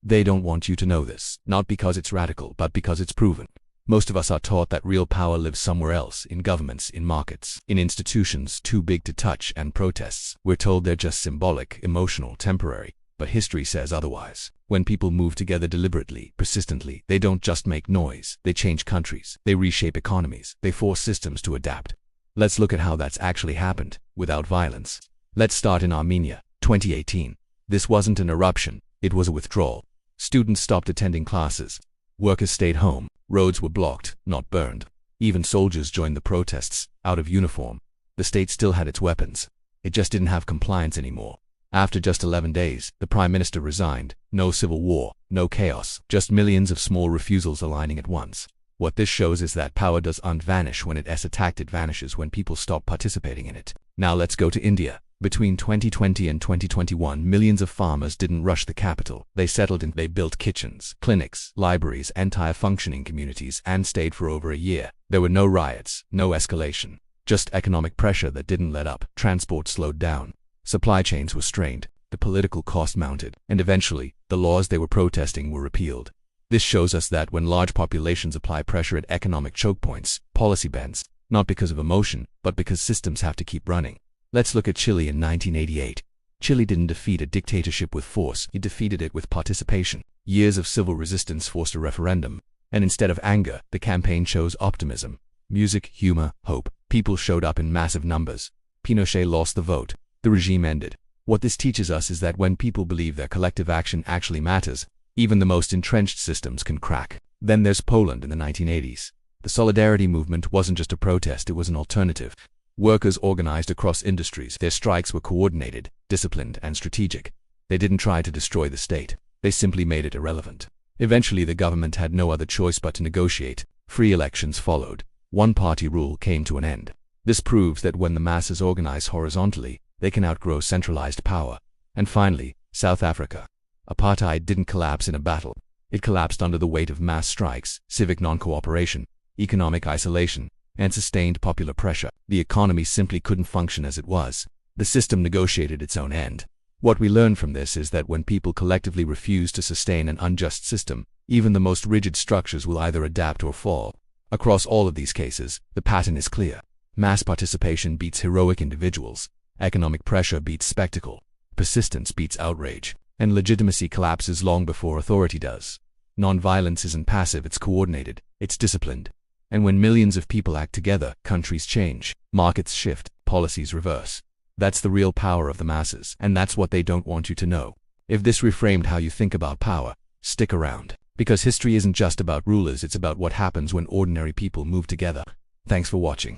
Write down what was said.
They don't want you to know this, not because it's radical, but because it's proven. Most of us are taught that real power lives somewhere else, in governments, in markets, in institutions too big to touch, and protests. We're told they're just symbolic, emotional, temporary. But history says otherwise. When people move together deliberately, persistently, they don't just make noise. They change countries. They reshape economies. They force systems to adapt. Let's look at how that's actually happened, without violence. Let's start in Armenia, 2018. This wasn't an eruption, it was a withdrawal. Students stopped attending classes. Workers stayed home. Roads were blocked, not burned. Even soldiers joined the protests, out of uniform. The state still had its weapons. It just didn't have compliance anymore. After just 11 days, the prime minister resigned. No civil war, no chaos, just millions of small refusals aligning at once. What this shows is that power doesn't vanish when it's attacked, it vanishes when people stop participating in it. Now let's go to India. Between 2020 and 2021, millions of farmers didn't rush the capital. They settled in, they built kitchens, clinics, libraries, entire functioning communities, and stayed for over a year. There were no riots, no escalation, just economic pressure that didn't let up. Transport slowed down. Supply chains were strained. The political cost mounted. And eventually, the laws they were protesting were repealed. This shows us that when large populations apply pressure at economic choke points, policy bends, not because of emotion, but because systems have to keep running. Let's look at Chile in 1988. Chile didn't defeat a dictatorship with force, it defeated it with participation. Years of civil resistance forced a referendum, and instead of anger, the campaign chose optimism. Music, humor, hope. People showed up in massive numbers. Pinochet lost the vote. The regime ended. What this teaches us is that when people believe their collective action actually matters, even the most entrenched systems can crack. Then there's Poland in the 1980s. The Solidarity movement wasn't just a protest, it was an alternative. Workers organized across industries. Their strikes were coordinated, disciplined, and strategic. They didn't try to destroy the state. They simply made it irrelevant. Eventually, the government had no other choice but to negotiate. Free elections followed. One-party rule came to an end. This proves that when the masses organize horizontally, they can outgrow centralized power. And finally, South Africa. Apartheid didn't collapse in a battle. It collapsed under the weight of mass strikes, civic non-cooperation, economic isolation, and sustained popular pressure. The economy simply couldn't function as it was. The system negotiated its own end. What we learn from this is that when people collectively refuse to sustain an unjust system, even the most rigid structures will either adapt or fall. Across all of these cases, the pattern is clear. Mass participation beats heroic individuals. Economic pressure beats spectacle. Persistence beats outrage. And legitimacy collapses long before authority does. Nonviolence isn't passive, it's coordinated, it's disciplined. And when millions of people act together, countries change, markets shift, policies reverse. That's the real power of the masses, and that's what they don't want you to know. If this reframed how you think about power, stick around. Because history isn't just about rulers, it's about what happens when ordinary people move together. Thanks for watching.